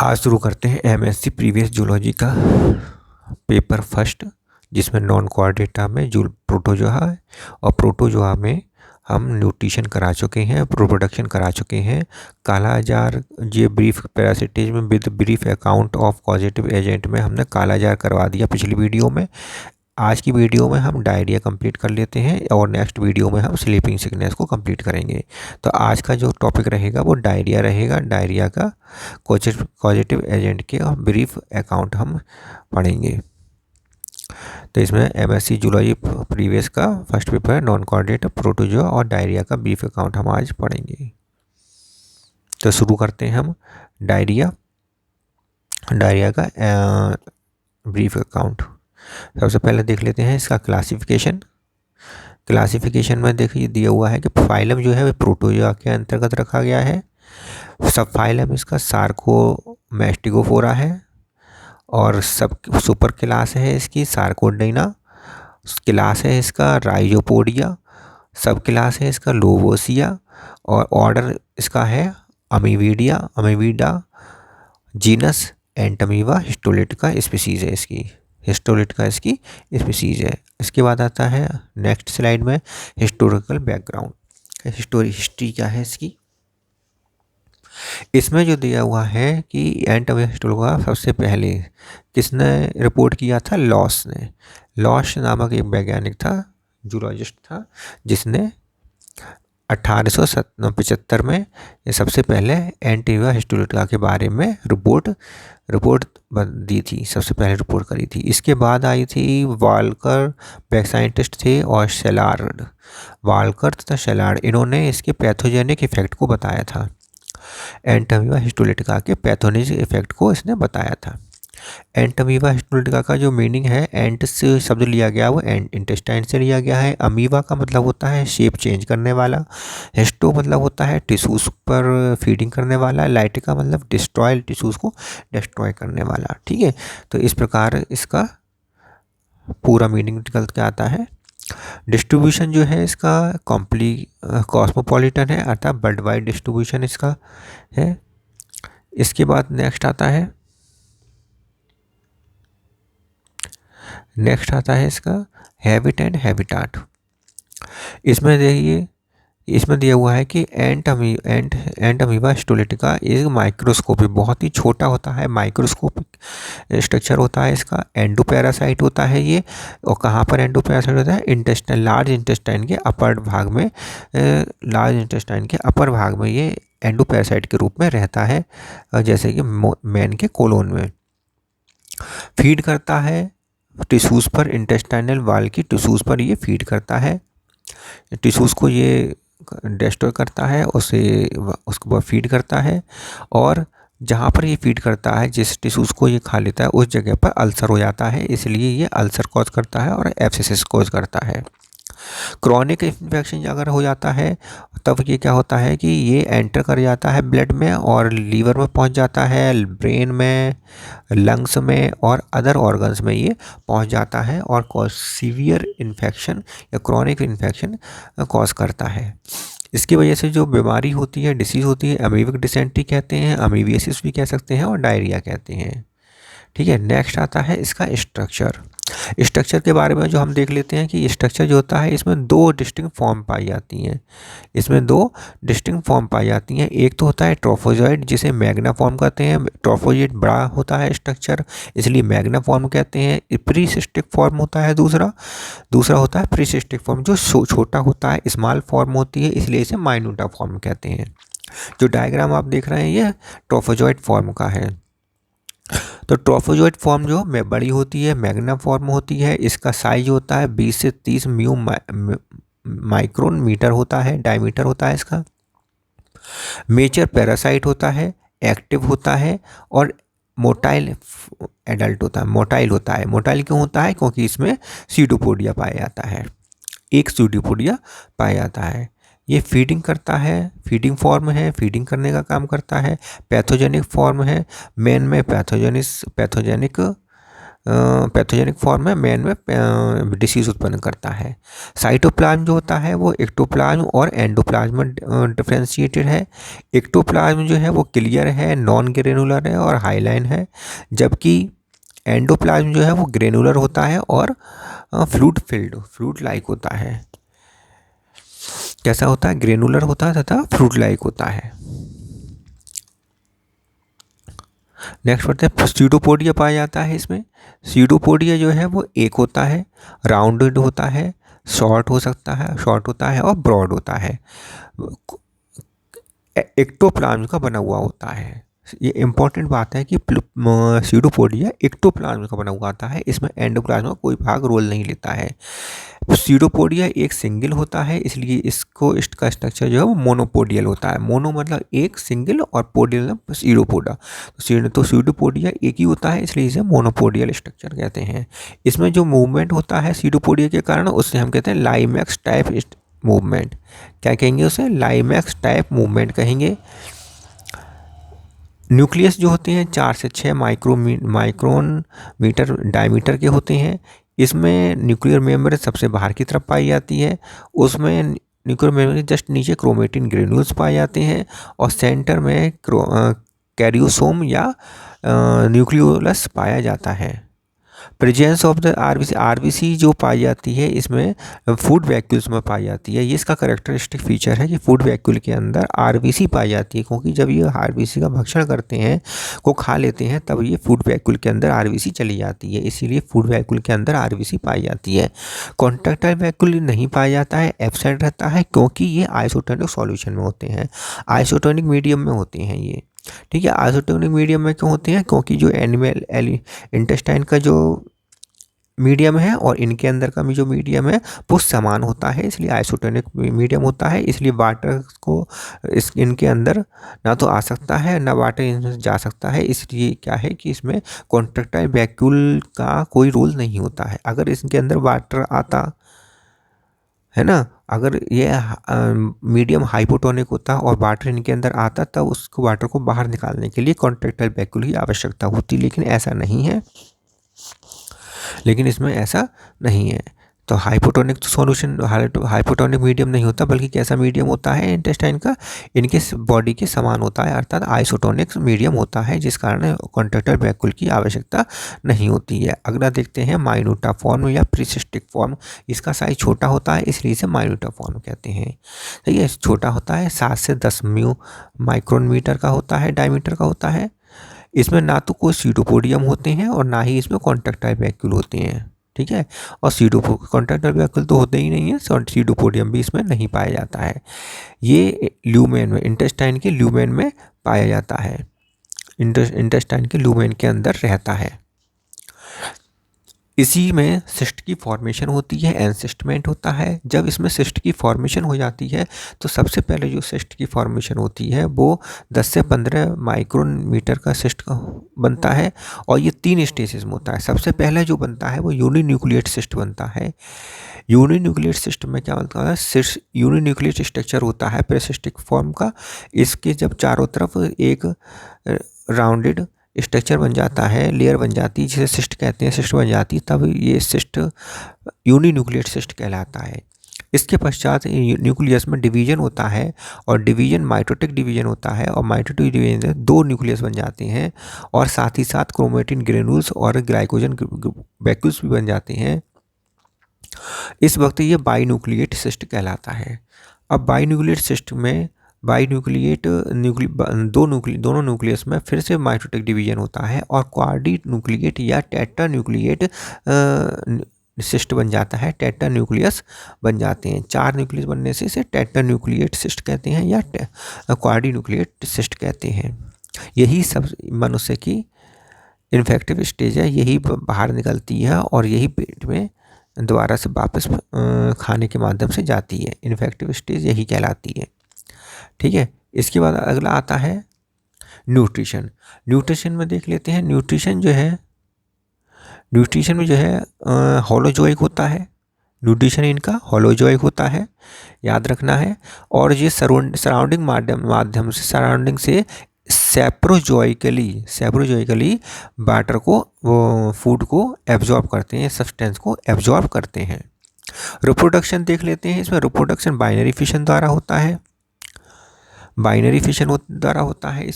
आज शुरू करते हैं एमएससी प्रीवियस जूलॉजी का पेपर फर्स्ट, जिसमें नॉन कोआर्डिनेटा में प्रोटोजोआ है और प्रोटोजोआ में हम न्यूट्रिशन करा चुके हैं, प्रोडक्शन करा चुके हैं। कालाजार ये ब्रीफ पैरासिटेज में with brief account of positive agent में हमने कालाजार करवा दिया पिछली वीडियो में। आज की वीडियो में हम डायरिया कंप्लीट कर लेते हैं और नेक्स्ट वीडियो में हम स्लीपिंग सिकनेस को कंप्लीट करेंगे। तो आज का जो टॉपिक रहेगा वो डायरिया रहेगा। डायरिया का पॉजिटिव एजेंट के और ब्रीफ अकाउंट हम पढ़ेंगे। तो इसमें एमएससी जूलॉजी प्रीवियस का फर्स्ट पेपर है, नॉन कोआर्डिनेट प्रोटोजोआ और डायरिया का ब्रीफ अकाउंट हम आज पढ़ेंगे। तो शुरू करते हैं हम डायरिया का ब्रीफ अकाउंट। सबसे पहले देख लेते हैं इसका क्लासिफिकेशन में देखिए दिया हुआ है कि फाइलम जो है वो प्रोटोजोआ के अंतर्गत रखा गया है। सब फाइलम इसका सार्कोमेस्टिगोफोरा है और सब सुपर क्लास है इसकी सार्कोडेना। क्लास है इसका राइजोपोडिया। सब क्लास है इसका लोबोसिया और ऑर्डर इसका है अमीविडा। जीनस एंटमीवा हिस्टोलिटिका स्पीसीज है इसकी, स्पीसीज है। इसके बाद आता है नेक्स्ट स्लाइड में हिस्टोरिकल बैकग्राउंड, हिस्ट्री क्या है इसकी। इसमें जो दिया हुआ है कि एंटमीवा हिस्टोलिका सबसे पहले किसने रिपोर्ट किया था? लॉस ने। लॉस नामक एक वैज्ञानिक था, जूलॉजिस्ट था, जिसने 1875 में ये सबसे पहले एंटीवा हिस्टोलिका के बारे में रिपोर्ट दी थी, सबसे पहले रिपोर्ट करी थी। इसके बाद आई थी वाल्कर, बैक साइंटिस्ट थे, और शेलार्ड। वाल्कर तथा शेलार्ड इन्होंने इसके पैथोजेनिक इफेक्ट को बताया था। एंटीवा हिस्टोलिका के पैथोजेनिक इफेक्ट को इसने बताया था। एंटमीवा हिस्टोलिका का जो मीनिंग है, एंट से शब्द लिया गया वो इंटेस्टाइन से लिया गया है। अमीवा का मतलब होता है शेप चेंज करने वाला। हिस्टो मतलब होता है टिश्यूज पर फीडिंग करने वाला। लाइटिका मतलब डिस्ट्रॉय, टिश्यूज को डिस्ट्रॉय करने वाला। ठीक है, तो इस प्रकार इसका पूरा मीनिंग निकल के आता है। डिस्ट्रीब्यूशन जो है इसका कॉस्मोपॉलिटन है, अर्थात वर्ल्ड वाइड डिस्ट्रीब्यूशन इसका है। इसके बाद नेक्स्ट आता है इसका हैबिट एंड हैबिटाट। इसमें देखिए, इसमें दिया हुआ है कि एंटमीवा हिस्टोलिका एक माइक्रोस्कोपिक, बहुत ही छोटा होता है, माइक्रोस्कोपिक स्ट्रक्चर होता है इसका। एंडोपैरासाइट होता है ये। और कहाँ पर एंडोपैरासाइट होता है? लार्ज इंटेस्टाइन के अपर भाग में ये एंडोपैरासाइट के रूप में रहता है, जैसे कि मैन के कोलोन में। फीड करता है टिश्यूज़ पर, इंटेस्टाइनल वाल की टिश्यूज़ पर ये फीड करता है। टिश्यूज़ को ये डिस्ट्रॉय करता है, उसके बाद फीड करता है। और जहाँ पर ये फीड करता है, जिस टिश्यूज़ को ये खा लेता है, उस जगह पर अल्सर हो जाता है, इसलिए ये अल्सर कॉज करता है और एब्सेसिस कॉज करता है। क्रॉनिक इन्फेक्शन अगर हो जाता है तब ये क्या होता है कि ये एंटर कर जाता है ब्लड में और लीवर में पहुंच जाता है, ब्रेन में, लंग्स में और अदर ऑर्गन्स में ये पहुंच जाता है और सीवियर इन्फेक्शन या क्रॉनिक इन्फेक्शन कॉज करता है। इसकी वजह से जो बीमारी होती है, डिसीज़ होती है, अमीबिक डिसेंट्री कहते हैं, अमीबियासिस भी कह सकते हैं और डायरिया कहते हैं। ठीक है, नेक्स्ट आता है इसका स्ट्रक्चर के बारे में जो हम देख लेते हैं कि स्ट्रक्चर जो होता है इसमें दो डिस्टिंक्ट फॉर्म पाई जाती हैं। एक तो होता है ट्रोफोजॉइड, जिसे मैग्ना फॉर्म कहते हैं। ट्रोफोजॉइड बड़ा होता है स्ट्रक्चर, इसलिए मैग्ना फॉर्म कहते हैं। प्रीसिस्टिक फॉर्म होता है दूसरा होता है प्रीसिस्टिक फॉर्म, जो छोटा होता है, स्मॉल फॉर्म होती है, इसलिए इसे माइन्यूटा फॉर्म कहते हैं। जो डायग्राम आप देख रहे हैं ये ट्रोफोजॉइड फॉर्म का है। तो ट्रोफोजॉइड फॉर्म जो बड़ी होती है, मैग्ना फॉर्म होती है। इसका साइज होता है 20 से 30 माइक्रोन मीटर होता है, डायमीटर होता है इसका। मेजर पैरासाइट होता है, एक्टिव होता है और मोटाइल एडल्ट होता है। मोटाइल क्यों होता है? क्योंकि इसमें सीडोपोडिया पाया जाता है, एक सीडोपोडिया पाया जाता है। ये फीडिंग करता है, फीडिंग फॉर्म है, फीडिंग करने का काम करता है। पैथोजेनिक फॉर्म है, मेन में पैथोजेनिक पैथोजेनिक फॉर्म में मैन में डिसीज उत्पन्न करता है। साइटोप्लाज्म जो होता है वो एक्टोप्लाज्म और एंडोप्लाज्म में डिफ्रेंशिएटेड है। एक्टोप्लाज्म जो है वो क्लियर है, नॉन ग्रेनुलर है और हाईलाइन है, जबकि एंडोप्लाज्म जो है वो ग्रेनुलर होता है और फ्लूड लाइक होता है। कैसा होता है? ग्रेनुलर होता है तथा फ्लूड लाइक होता है। नेक्स्ट बढ़ते हैं, स्यूडोपोडिया पाया जाता है इसमें। स्यूडोपोडिया जो है वो एक होता है, राउंडेड होता है, शॉर्ट होता है और ब्रॉड होता है, एक्टोप्लाज्म का बना हुआ होता है। ये इंपॉर्टेंट बात है कि स्यूडोपोडिया एक्टोप्लाज्म का बना हुआ आता है, इसमें एंडोप्लाज्म का कोई भाग रोल नहीं लेता है। स्यूडोपोडिया एक सिंगल होता है, इसलिए इसका स्ट्रक्चर जो है वो मोनोपोडियल होता है। मोनो मतलब एक, सिंगल, और पोडियल मतलब स्यूडोपोडा। तो स्यूडोपोडिया एक ही होता है, इसलिए इसे मोनोपोडियल स्ट्रक्चर कहते हैं। इसमें जो मूवमेंट होता है स्यूडोपोडिया के कारण, उससे हम कहते हैं लाइमैक्स टाइप मूवमेंट। क्या कहेंगे उसे? लाइमैक्स टाइप मूवमेंट कहेंगे। न्यूक्लियस जो होते हैं 4 से 6 माइक्रोन मीटर डायमीटर के होते हैं। इसमें न्यूक्लियर मेम्ब्रेन सबसे बाहर की तरफ पाई जाती है। उसमें न्यूक्लियर मेम्ब्रेन के जस्ट नीचे क्रोमेटिन ग्रेन्यूल्स पाए जाते हैं और सेंटर में कैरियोसोम या न्यूक्लियोलस पाया जाता है। प्रेजेंस ऑफ द आरबीसी जो पाई जाती है इसमें फूड वैक्यूल्स में पाई जाती है। ये इसका करेक्टरिस्टिक फीचर है कि फूड वैक्यूल के अंदर आरबीसी पाई जाती है, क्योंकि जब ये आरबीसी का भक्षण करते हैं, को खा लेते हैं, तब ये फूड वैक्यूल के अंदर आरबीसी चली जाती है, इसीलिए फूड वैक्यूल के अंदर आरबीसी पाई जाती है। कॉन्ट्रैक्टाइल वैक्यूल नहीं पाया जाता है, एब्सेंट रहता है, क्योंकि ये आइसोटोनिक सॉल्यूशन में होते हैं, आइसोटोनिक मीडियम में होते हैं ये। ठीक है, आइसोटोनिक मीडियम में क्यों होते हैं? क्योंकि जो एनिमल इंटेस्टाइन का जो मीडियम है और इनके अंदर का भी जो मीडियम है वो समान होता है, इसलिए आइसोटोनिक मीडियम होता है। इसलिए वाटर को इनके अंदर ना तो आ सकता है ना वाटर इनमें जा सकता है, इसलिए क्या है कि इसमें कॉन्ट्रैक्टाइल वैक्यूल का कोई रोल नहीं होता है। अगर इसके अंदर वाटर आता है ना, अगर ये मीडियम हाइपोटोनिक होता और वाटर इनके अंदर आता, तब उसको वाटर को बाहर निकालने के लिए कॉन्ट्रैक्टाइल वैक्यूल की आवश्यकता होती, लेकिन ऐसा नहीं है। लेकिन इसमें ऐसा नहीं है। तो हाइपोटोनिक सॉल्यूशन हाइपोटोनिक मीडियम नहीं होता, बल्कि कैसा मीडियम होता है इंटेस्टाइन का? इनके बॉडी के समान होता है, अर्थात आइसोटोनिक मीडियम होता है, जिस कारण कॉन्ट्रैक्टाइल वैक्यूल की आवश्यकता नहीं होती है। अगला देखते हैं माइन्यूटा फॉर्म या प्रीसिस्टिक फॉर्म। इसका साइज छोटा होता है, इसलिए इसे माइन्यूटा फॉर्म कहते हैं। तो ये छोटा होता है, 7 से 10 माइक्रोन मीटर का होता है, डायमीटर का होता है। इसमें ना तो कोई स्यूडोपोडियम होते हैं और ना ही इसमें कॉन्ट्रैक्टाइल वैक्यूल होते हैं। ठीक है, और कॉन्ट्रैक्टाइल वैक्यूल तो होते ही नहीं है, स्यूडोपोडियम भी इसमें नहीं पाया जाता है। ये ल्यूमेन में, इंटेस्टाइन के ल्यूमेन में पाया जाता है, इंटेस्टाइन के ल्यूमेन के अंदर रहता है। इसी में सिस्ट की फॉर्मेशन होती है, एनसिस्टमेंट होता है। जब इसमें सिस्ट की फॉर्मेशन हो जाती है तो सबसे पहले जो सिस्ट की फॉर्मेशन होती है वो 10 से 15 माइक्रोन मीटर का सिस्ट बनता है, और ये 3 स्टेजेस में होता है। सबसे पहले जो बनता है वो यूनिन्यूक्लिएट सिस्ट बनता है। यूनिन्यूक्लिएट सिस्ट में क्या बनता है? सिस्ट यूनिन्यूक्लिएट स्ट्रक्चर होता है प्रीसिस्टिक फॉर्म का। इसके जब चारों तरफ एक राउंडेड स्ट्रक्चर बन जाता है, लेयर बन जाती है, जिसे सिस्ट कहते हैं, सिस्ट बन जाती है, तब ये सिस्ट यूनिन्यूक्लिएट सिस्ट कहलाता है। इसके पश्चात न्यूक्लियस में डिवीजन होता है, और डिवीजन माइटोटिक डिवीजन होता है, और माइटोटिक डिवीजन में 2 न्यूक्लियस बन जाते हैं, और साथ ही साथ क्रोमेटिन ग्रेन्यूल्स और ग्लाइकोजन वैक्यूल्स भी बन जाते हैं। इस वक्त ये बाइन्यूक्लिएट सिस्ट कहलाता है। अब बाइन्यूक्लिएट सिस्ट में दोनों न्यूक्लियस में फिर से माइटोटिक डिवीजन होता है, और क्वाड्री न्यूक्लिएट या टेट्रा न्यूक्लिएट सिस्ट बन जाता है, टेट्रा न्यूक्लियस बन जाते हैं। 4 न्यूक्लियस बनने से इसे टेट्रा न्यूक्लिएट सिस्ट कहते हैं या क्वाड्री न्यूक्लिएट सिस्ट कहते हैं। यही सब मनुष्य की इन्फेक्टिव स्टेज है, यही बाहर निकलती है और यही पेट में दोबारा से वापस खाने के माध्यम से जाती है। इन्फेक्टिव स्टेज यही कहलाती है। ठीक है, इसके बाद अगला आता है न्यूट्रिशन। न्यूट्रिशन में देख लेते हैं। न्यूट्रिशन में जो है होलोजोइक होता है। न्यूट्रिशन इनका होलोजोइक होता है, याद रखना है। और ये सराउंडिंग से सैप्रोजोइकली वाटर को, वो फूड को एब्जॉर्ब करते हैं, सब्सटेंस को एब्जॉर्ब करते हैं। रिप्रोडक्शन देख लेते हैं। इसमें रिप्रोडक्शन बाइनरी फिशन द्वारा होता है, द्वारा होता है।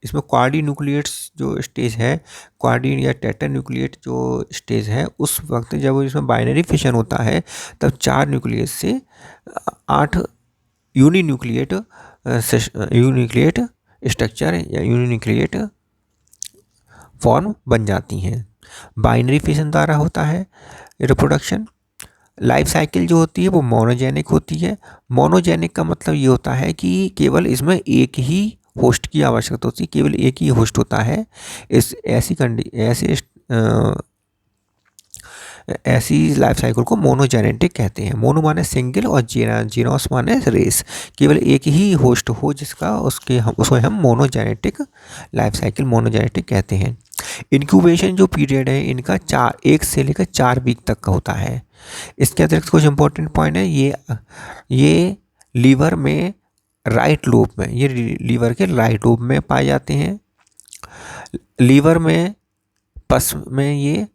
इसमें क्वाडी न्यूक्लिएट्स जो स्टेज है, क्वाडी या टेट्रा न्यूक्लिएट जो स्टेज है, उस वक्त जब इसमें बाइनरी फिशन होता है तब 4 न्यूक्लियस से 8 यूनिन्यूक्लिएट स्ट्रक्चर या यूनिन्यूक्लिएट फॉर्म बन जाती हैं। बाइनरी फिशन द्वारा होता है रिप्रोडक्शन। लाइफ साइकिल जो होती है वो मोनोजेनिक होती है। मोनोजेनिक का मतलब ये होता है कि केवल इसमें एक ही होस्ट की आवश्यकता होती है, केवल एक ही होस्ट होता है। ऐसी लाइफ साइकिल को मोनोजेनेटिक कहते हैं। मोनो माने सिंगल और जीनोस माने रेस, केवल एक ही होस्ट हो जिसका उसको हम मोनोजेनेटिक लाइफ साइकिल, मोनोजेनेटिक कहते हैं। इंक्यूबेशन जो पीरियड है इनका 1 से लेकर 4 वीक तक का होता है। इसके अतिरिक्त कुछ इंपॉर्टेंट पॉइंट है, ये लीवर में राइट लोब में, ये लीवर के राइट लोब में पाए जाते हैं। लीवर में पस में ये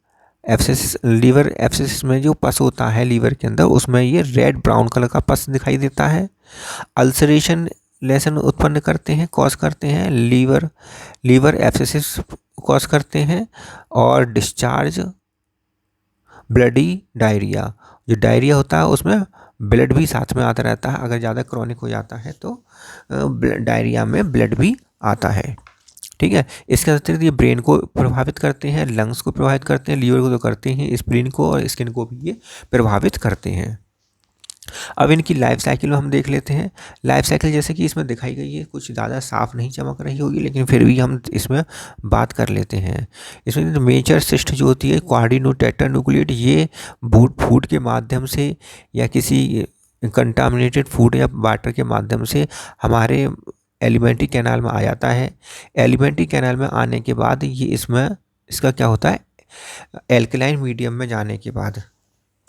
लीवर एब्सेसिस में जो पस होता है लीवर के अंदर, उसमें ये रेड ब्राउन कलर का पस दिखाई देता है। अल्सरेशन लेसन उत्पन्न करते हैं, कॉज करते हैं, लीवर एब्सेसिस कॉज करते हैं। और डिस्चार्ज ब्लडी डायरिया, जो डायरिया होता है उसमें ब्लड भी साथ में आता रहता है। अगर ज़्यादा क्रॉनिक हो जाता है तो डायरिया में ब्लड भी आता है। ठीक है। इसके अतिरिक्त ये ब्रेन को प्रभावित करते हैं, लंग्स को प्रभावित करते हैं, लीवर को तो करते हैं, स्प्लीन को और स्किन को भी ये प्रभावित करते हैं। अब इनकी लाइफ साइकिल हम देख लेते हैं। लाइफ साइकिल जैसे कि इसमें दिखाई गई है, कुछ ज़्यादा साफ नहीं चमक रही होगी, लेकिन फिर भी हम इसमें बात कर लेते हैं। इसमें मेजर सिस्ट जो होती है क्वाड्रिनोटेट्रा न्यूक्लिएट, ये फूड के माध्यम से या किसी कंटामिनेटेड फूड या वाटर के माध्यम से हमारे एलिमेंट्री कैनाल में आ जाता है। एलिमेंट्री कैनाल में आने के बाद ये इसका क्या होता है, एल्कलाइन मीडियम में जाने के बाद,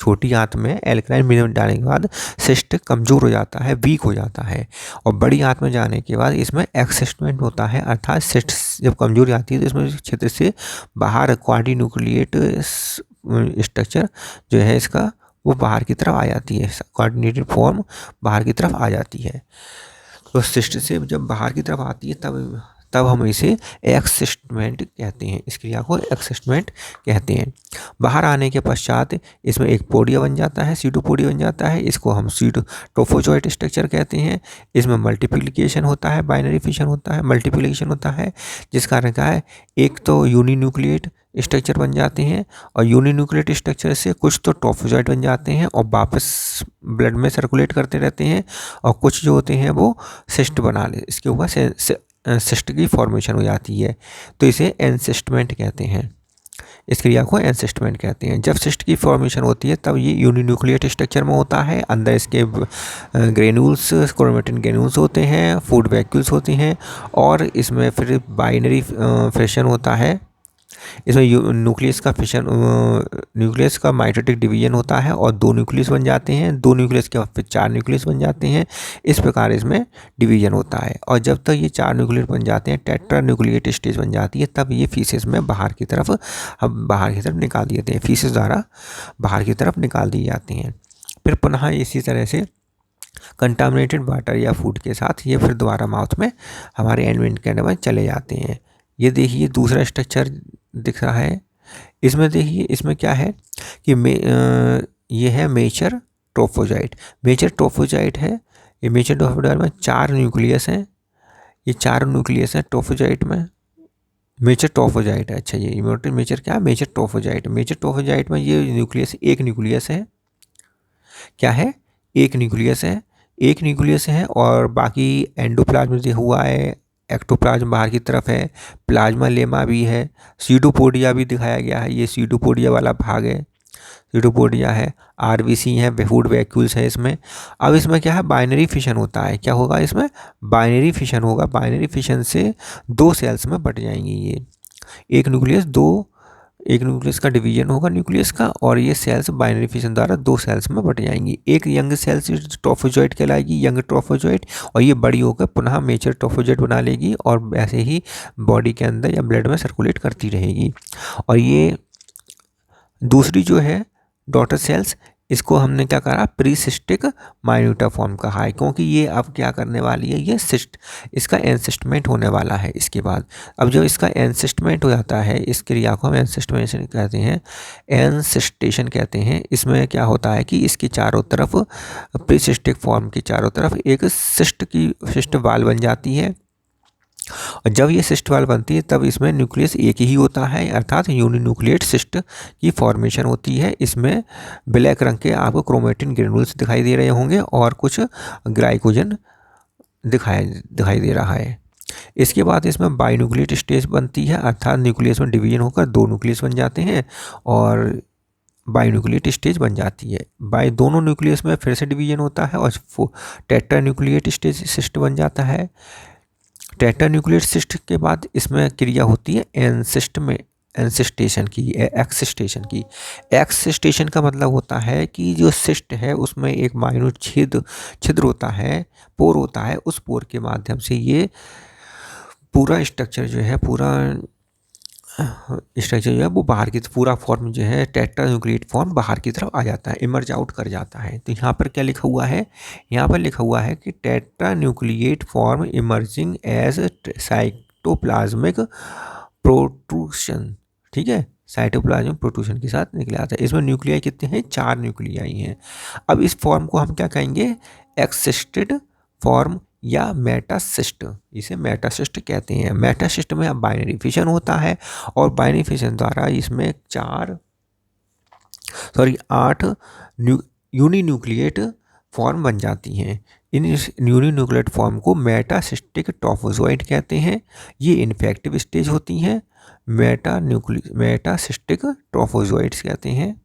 छोटी आंत में एल्कलाइन मीडियम में जाने के बाद सिस्ट कमज़ोर हो जाता है, वीक हो जाता है। और बड़ी आंत में जाने के बाद इसमें एक्सिस्टमेंट होता है, अर्थात सिस्ट जब कमज़ोर जाती है तो इसमें क्षेत्र से बाहर क्वाड्रिन्यूक्लिएट स्ट्रक्चर जो है इसका, वो बाहर की तरफ आ जाती है, कोऑर्डिनेटेड फॉर्म बाहर की तरफ आ जाती है। तो सिस्ट से जब बाहर की तरफ आती है तब हम इसे एक्सिस्टमेंट कहते हैं, इस क्रिया को एक्सिस्टमेंट कहते हैं। बाहर आने के पश्चात इसमें एक पोडिया बन जाता है, सीटोपोडिया बन जाता है, इसको हम ट्रोफोजोइट स्ट्रक्चर कहते हैं। इसमें मल्टीप्लिकेशन होता है, बाइनरी फिशन होता है, मल्टीप्लिकेशन होता है, जिस कारण क्या है, एक तो यूनिन्यूक्लिएट स्ट्रक्चर बन जाते हैं और यूनिन्यूक्लिएट स्ट्रक्चर से कुछ तो ट्रोफोजोइट बन जाते हैं और वापस ब्लड में सर्कुलेट करते रहते हैं, और कुछ जो होते हैं वो सिस्ट बना ले, इसके ऊपर सिस्ट की फॉर्मेशन हो जाती है, तो इसे एनसिस्टमेंट कहते हैं। इस क्रिया को एनसिस्टमेंट कहते हैं। जब सिस्ट की फॉर्मेशन होती है तब ये यूनिन्यूक्लिएट स्ट्रक्चर में होता है, अंदर इसके ग्रेन्यूल्स, क्रोमेटिन ग्रेन्यूल्स होते हैं, फूड वैक्यूल्स होती हैं, और इसमें फिर बाइनरी फिशन होता है। इसमें न्यूक्लियस का माइटोटिक डिवीजन होता है और 2 न्यूक्लियस बन जाते हैं, 2 न्यूक्लियस के बाद फिर 4 न्यूक्लियस बन जाते हैं। इस प्रकार इसमें डिवीजन होता है, और जब तक ये 4 न्यूक्लियस बन जाते हैं, टेट्रा न्यूक्लिएट स्टेज बन जाती है, तब ये फीसेस में बाहर की तरफ निकाल दिए जाते हैं, फीसेस द्वारा बाहर की तरफ निकाल दिए जाते हैं। फिर पुनः इसी तरह से कंटामिनेटेड वाटर या फूड के साथ ये फिर दोबारा माउथ में हमारे एलिमेंट के अंदर चले जाते हैं। ये देखिए दूसरा स्ट्रक्चर दिख रहा है। इसमें देखिए, इसमें क्या है कि ये है मेजर ट्रोफोजाइट। मेजर ट्रोफोजाइट है, ये मेजर ट्रोफोजाइट में 4 न्यूक्लियस हैं, ये 4 न्यूक्लियस हैं ट्रोफोजाइट में, मेजर ट्रोफोजाइट है। अच्छा, ये मेजर क्या है, मेजर ट्रोफोजाइट। मेजर ट्रोफोजाइट में ये न्यूक्लियस, एक न्यूक्लियस है, क्या है, एक न्यूक्लियस है, एक न्यूक्लियस है, और बाकी एंडोप्लाज्म दिया हुआ है, एक्टोप्लाज्म बाहर की तरफ है, प्लाज्मा लेमा भी है, सीडोपोडिया भी दिखाया गया है, ये सीडोपोडिया वाला भाग है, सीडोपोडिया है, आरबीसी है, फूड वैक्यूल्स है इसमें। अब इसमें क्या है, बाइनरी फिशन होता है। क्या होगा इसमें, बाइनरी फिशन होगा। बाइनरी फिशन से 2 सेल्स में बट जाएंगी ये, एक न्यूक्लियस 2 एक न्यूक्लियस का डिवीजन होगा न्यूक्लियस का, और ये सेल्स बाइनरी फिशन द्वारा 2 सेल्स में बट जाएंगी। एक यंग सेल्स ट्रोफोजोइट कहलाएगी, यंग ट्रोफोजोइट, और ये बड़ी होकर पुनः मेचर ट्रोफोजोइट बना लेगी और वैसे ही बॉडी के अंदर या ब्लड में सर्कुलेट करती रहेगी। और ये दूसरी जो है डॉटर सेल्स, इसको हमने क्या कहा, प्रीसिस्टिक माइन्यूटा फॉर्म कहा है, क्योंकि ये अब क्या करने वाली है, ये सिस्ट, इसका एनसिस्टमेंट होने वाला है इसके बाद। अब जब इसका एनसिस्टमेंट हो जाता है, इस क्रिया को हम एनसिस्टमेशन कहते हैं, एनसिस्टेशन कहते हैं। इसमें क्या होता है कि इसकी चारों तरफ, प्रीसिस्टिक फॉर्म की चारों तरफ एक सिस्ट वाल बन जाती है, और जब ये सिस्ट वाल बनती है तब इसमें न्यूक्लियस एक ही होता है, अर्थात यूनिन्यूक्लिएट सिस्ट की फॉर्मेशन होती है। इसमें ब्लैक रंग के आपको क्रोमेटिन ग्रेनुल्स दिखाई दे रहे होंगे और कुछ ग्लाइकोजन दिखाई दे रहा है। इसके बाद इसमें बाइन्यूक्लिएट स्टेज बनती है, अर्थात न्यूक्लियस में डिवीजन होकर 2 न्यूक्लियस बन जाते हैं और बाइन्यूक्लिएट स्टेज बन जाती है। दोनों न्यूक्लियस में फिर से डिवीजन होता है और टेट्रा न्यूक्लिएट स्टेज सिस्ट बन जाता है। टेट्रा न्यूक्लिएट सिस्ट के बाद इसमें क्रिया होती है एनसिस्टेशन की, एक्सिस्टेशन की। एक्सिस्टेशन का मतलब होता है कि जो सिस्ट है उसमें एक माइन्यूट छिद्र होता है, पोर होता है, उस पोर के माध्यम से ये पूरा स्ट्रक्चर जो है, वो बाहर की पूरा फॉर्म जो है टेट्रा न्यूक्लिएट फॉर्म बाहर की तरफ आ जाता है, इमर्ज आउट कर जाता है। तो यहाँ पर क्या लिखा हुआ है, यहाँ पर लिखा हुआ है कि tetra nucleate form emerging as cytoplasmic protrusion, ठीक है, साइटोप्लाज्मिक प्रोट्रूशन के साथ निकले आता है। इसमें न्यूक्लियाई कितने हैं, 4 न्यूक्लियाई हैं। अब इस फॉर्म को हम क्या कहेंगे, एक्सिस्टेड फॉर्म या मेटासिस्ट, इसे मेटासिस्ट कहते हैं। मेटासिस्ट में अब बाइनरी फिशन होता है और बाइनरी फिशन द्वारा इसमें 8 यूनिन्यूक्लिएट फॉर्म बन जाती हैं। इन यूनिन्यूक्लिएट फॉर्म को मेटासिस्टिक ट्रोफोजोइट कहते हैं। ये इन्फेक्टिव स्टेज होती हैं, मेटासिस्टिक ट्रोफोजोइट्स कहते हैं,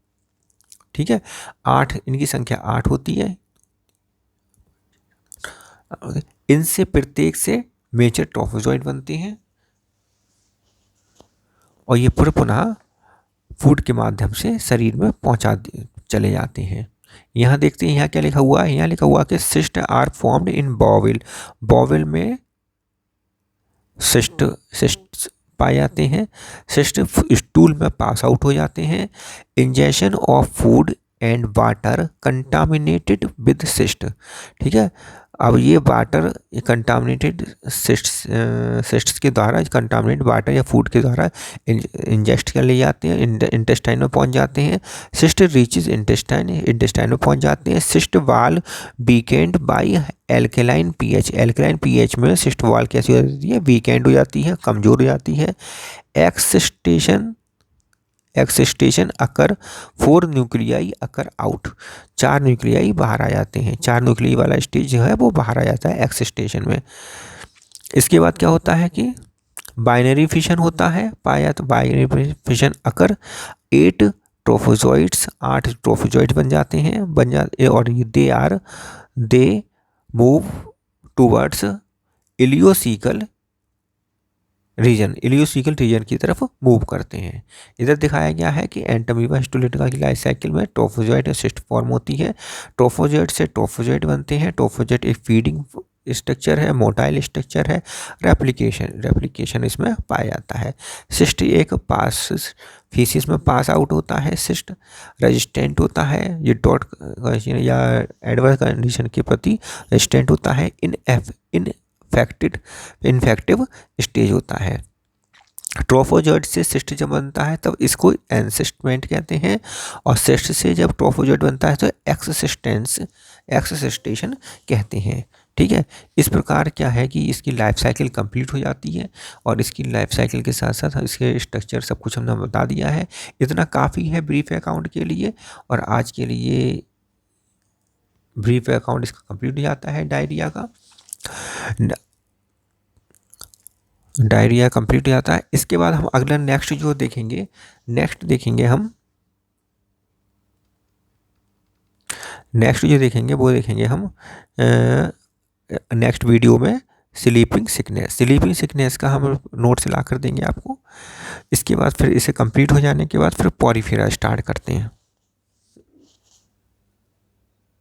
ठीक है। 8, इनकी संख्या 8 होती है। इनसे प्रत्येक से मेजर ट्रोफोजोइट बनते हैं और ये पुनः फूड के माध्यम से शरीर में चले जाते हैं। यहाँ देखते हैं, यहाँ क्या लिखा हुआ है, यहाँ लिखा हुआ कि cyst are formed in bowel. Bowel में सिस्ट पाए जाते हैं। सिस्ट स्टूल में पास आउट हो जाते हैं। Injection of food and water contaminated with cyst, ठीक है। अब ये वाटर कंटामिनेटेड सिस्ट्स के द्वारा, कंटामिनेटेड वाटर या फूड के द्वारा इंजेस्ट कर ले जाते हैं, इंटेस्टाइन में पहुंच जाते हैं। सिस्ट रीचेस इंटेस्टाइन में पहुंच जाते हैं। Cyst wall weakened by alkaline pH. Alkaline pH में सिस्ट वाल कैसी हो जाती है, वीकेंड हो जाती है, कमज़ोर हो जाती है। एक्सिस्टेशन अकर 4 न्यूक्लियाई अकर आउट। 4 न्यूक्लियाई बाहर आ जाते हैं। 4 न्यूक्लियाई वाला स्टेज जो है वो बाहर आ जाता है एक्सिस्टेशन में। इसके बाद क्या होता है कि बाइनरी फिशन होता है, पाया तो बाइनरी फिशन अकर 8 ट्रोफोजोइट्स, 8 ट्रोफोजोइट्स बन जाते और they move towards ileocecal region की तरफ मूव करते हैं। इधर दिखाया गया है कि एंटमीबा हिस्टोलिटिका की लाइफ साइकिल में ट्रोफोजोइट और सिस्ट फॉर्म होती है। ट्रोफोजोइट से ट्रोफोजोइट बनते हैं। ट्रोफोजोइट एक फीडिंग स्ट्रक्चर है, मोटाइल स्ट्रक्चर है। रेप्लिकेशन इसमें पाया जाता है। सिस्ट एक फीसिस में पास आउट होता है। सिस्ट रेजिस्टेंट होता है, ये डॉट या एडवर्स कंडीशन के प्रति रेजिस्टेंट होता है। इन्फेक्टिव स्टेज होता है। ट्रोफोजोइट से सिस्ट जब बनता है तब इसको एनसिस्टमेंट कहते हैं और सिस्ट से जब ट्रोफोजोइट बनता है तो एक्सिस्टेशन कहते हैं, ठीक है। इस प्रकार क्या है कि इसकी लाइफ साइकिल कंप्लीट हो जाती है और इसकी लाइफ साइकिल के साथ साथ इसके स्ट्रक्चर सब कुछ हमने बता दिया है। इतना काफ़ी है ब्रीफ अकाउंट के लिए और आज के लिए ब्रीफ अकाउंट इसका कंप्लीट हो जाता है। डायरिया कंप्लीट हो जाता है। इसके बाद हम अगला नेक्स्ट जो देखेंगे वो देखेंगे हम नेक्स्ट वीडियो में स्लीपिंग सिकनेस का हम नोट्स ला कर देंगे आपको। इसके बाद फिर इसे कंप्लीट हो जाने के बाद फिर पॉरीफेरा स्टार्ट करते हैं।